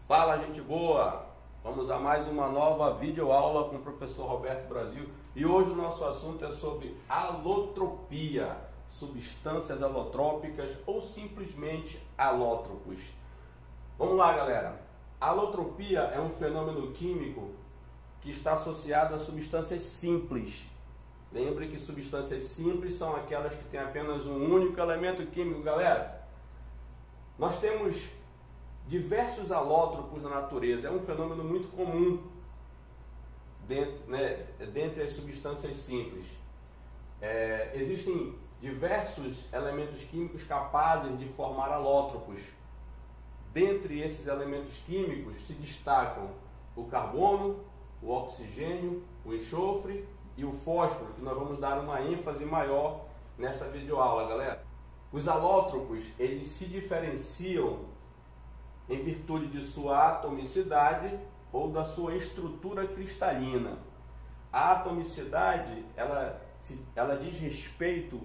Fala, gente boa! Vamos a mais uma nova videoaula com o professor Roberto Brasil e hoje o nosso assunto é sobre alotropia, substâncias alotrópicas ou simplesmente alótropos. Vamos lá, galera! A alotropia é um fenômeno químico que está associado a substâncias simples. Lembre que substâncias simples são aquelas que têm apenas um único elemento químico, galera. Nós temos diversos alótropos na natureza, é um fenômeno muito comum dentre as substâncias simples. Existem diversos elementos químicos capazes de formar alótropos. Dentre esses elementos químicos se destacam o carbono, o oxigênio, o enxofre e o fósforo, que nós vamos dar uma ênfase maior nesta videoaula, galera. Os alótropos, eles se diferenciam em virtude de sua atomicidade ou da sua estrutura cristalina. A atomicidade, ela diz respeito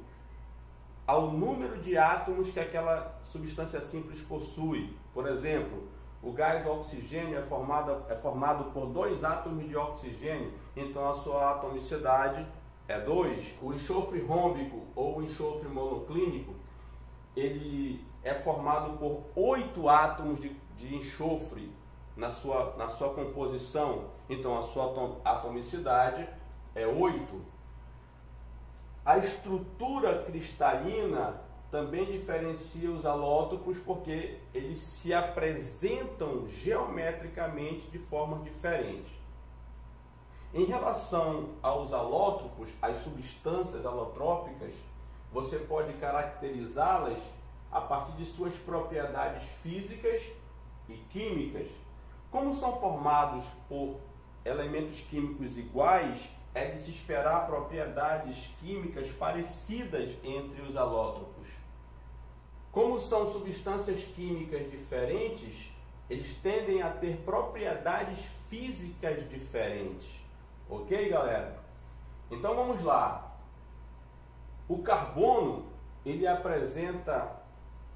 ao número de átomos que aquela substância simples possui. Por exemplo, o gás oxigênio é formado por 2 átomos de oxigênio, então a sua atomicidade é 2. O enxofre rômbico ou o enxofre monoclínico, ele é formado por 8 átomos de enxofre na sua composição, então a sua atomicidade é 8. A estrutura cristalina também diferencia os alótropos porque eles se apresentam geometricamente de forma diferente. Em relação aos alótropos, as substâncias alotrópicas, você pode caracterizá-las a partir de suas propriedades físicas e químicas. Como são formados por elementos químicos iguais, é de se esperar propriedades químicas parecidas entre os alótropos. Como são substâncias químicas diferentes, eles tendem a ter propriedades físicas diferentes. Ok, galera? Então vamos lá. O carbono, ele apresenta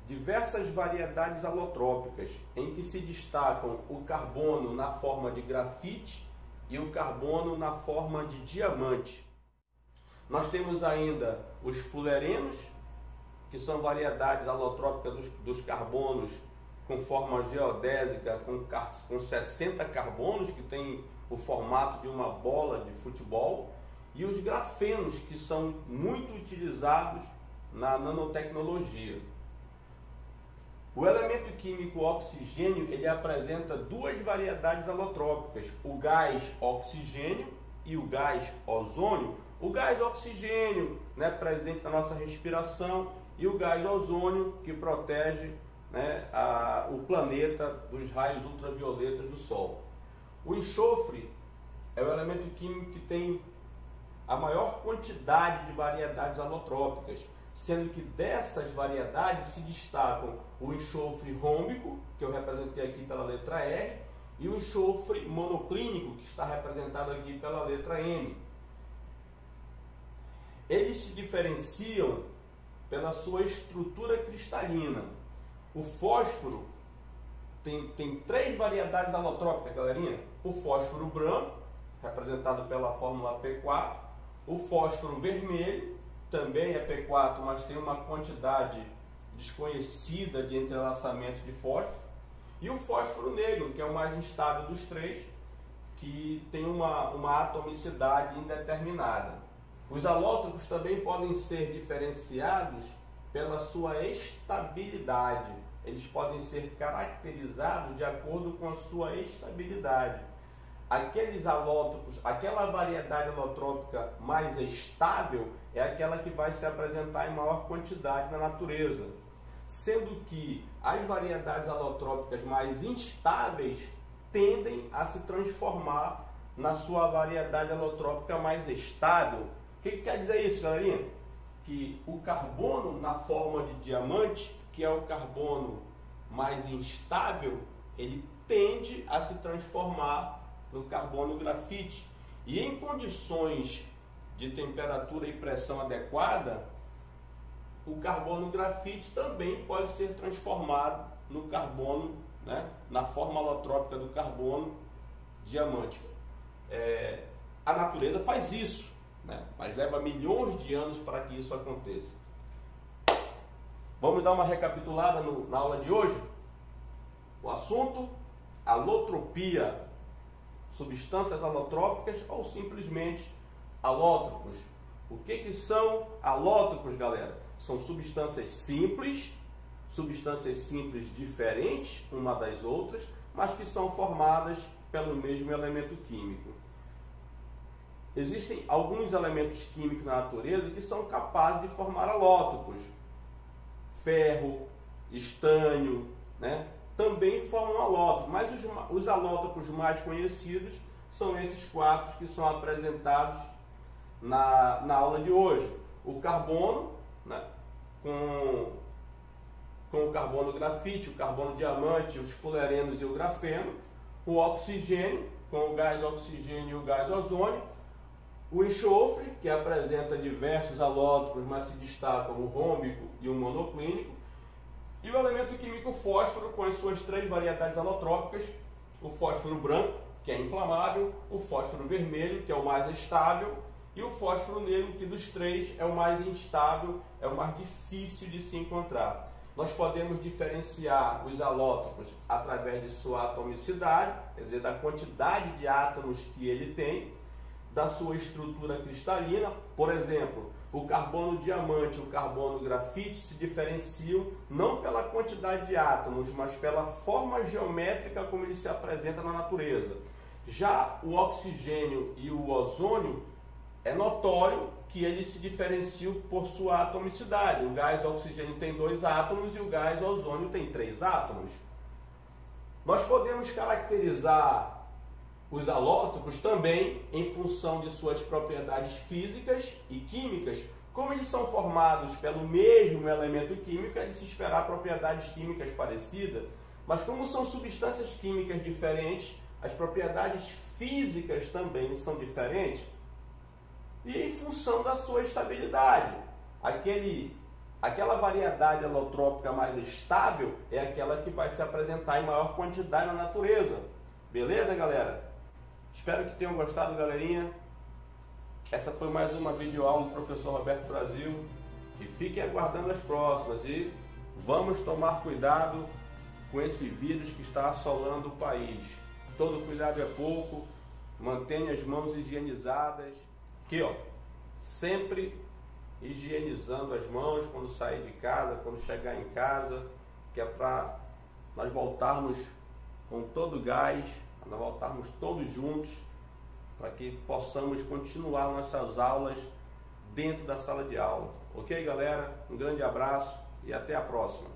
diversas variedades alotrópicas, em que se destacam o carbono na forma de grafite e o carbono na forma de diamante. Nós temos ainda os fullerenos, que são variedades alotrópicas dos carbonos com forma geodésica, com 60 carbonos, que tem o formato de uma bola de futebol, e os grafenos, que são muito utilizados na nanotecnologia. O elemento químico oxigênio, ele apresenta 2 variedades alotrópicas, o gás oxigênio e o gás ozônio. O gás oxigênio, presente na nossa respiração, e o gás ozônio, que protege o planeta dos raios ultravioletas do Sol. O enxofre é o elemento químico que tem a maior quantidade de variedades alotrópicas, sendo que dessas variedades se destacam o enxofre rômbico, que eu representei aqui pela letra R, e o enxofre monoclínico, que está representado aqui pela letra M. Eles se diferenciam pela sua estrutura cristalina. O fósforo tem 3 variedades alotrópicas, galerinha. O fósforo branco, representado pela fórmula P4, o fósforo vermelho, também é P4, mas tem uma quantidade desconhecida de entrelaçamentos de fósforo, e o fósforo negro, que é o mais instável dos 3, que tem uma atomicidade indeterminada. Os alótropos também podem ser diferenciados pela sua estabilidade. Eles podem ser caracterizados de acordo com a sua estabilidade. Aqueles alótropos, aquela variedade alotrópica mais estável é aquela que vai se apresentar em maior quantidade na natureza, sendo que as variedades alotrópicas mais instáveis tendem a se transformar na sua variedade alotrópica mais estável. O que quer dizer isso, galerinha? Que o carbono na forma de diamante, que é o carbono mais instável, ele tende a se transformar no carbono grafite. E em condições de temperatura e pressão adequada, o carbono grafite também pode ser transformado no carbono né, na forma alotrópica do carbono diamântico. A natureza faz isso, né, mas leva milhões de anos para que isso aconteça. Vamos dar uma recapitulada na aula de hoje? O assunto: alotropia, substâncias alotrópicas ou simplesmente alótropos. O que são alótropos, galera? São substâncias simples diferentes uma das outras, mas que são formadas pelo mesmo elemento químico. Existem alguns elementos químicos na natureza que são capazes de formar alótropos. Ferro, estânio, né, também formam alótropos, mas os alótropos mais conhecidos são esses quatro que são apresentados na aula de hoje. O carbono, né, com o carbono grafite, o carbono diamante, os fullerenos e o grafeno. O oxigênio, com o gás oxigênio e o gás ozônio. O enxofre, que apresenta diversos alótropos, mas se destacam o rômbico e o monoclínico. E o elemento químico fósforo, com as suas três variedades alotrópicas: o fósforo branco, que é inflamável, o fósforo vermelho, que é o mais estável, e o fósforo negro, que dos três é o mais instável, é o mais difícil de se encontrar. Nós podemos diferenciar os alótropos através de sua atomicidade, quer dizer, da quantidade de átomos que ele tem, da sua estrutura cristalina. Por exemplo, o carbono diamante e o carbono grafite se diferenciam não pela quantidade de átomos, mas pela forma geométrica como ele se apresenta na natureza. Já o oxigênio e o ozônio, é notório que eles se diferenciam por sua atomicidade. O gás oxigênio tem 2 átomos e o gás ozônio tem 3 átomos. Nós podemos caracterizar os alótropos também em função de suas propriedades físicas e químicas. Como eles são formados pelo mesmo elemento químico, é de se esperar propriedades químicas parecidas, mas como são substâncias químicas diferentes, as propriedades físicas também são diferentes. E em função da sua estabilidade, aquela variedade alotrópica mais estável é aquela que vai se apresentar em maior quantidade na natureza. Beleza, galera? Espero que tenham gostado, galerinha. Essa foi mais uma videoaula do professor Roberto Brasil. E fiquem aguardando as próximas. E vamos tomar cuidado com esse vírus que está assolando o país. Todo cuidado é pouco. Mantenha as mãos higienizadas. Aqui, ó, sempre higienizando as mãos quando sair de casa, quando chegar em casa, que é para nós voltarmos com todo o gás, nós voltarmos todos juntos, para que possamos continuar nossas aulas dentro da sala de aula. Ok, galera? Um grande abraço e até a próxima.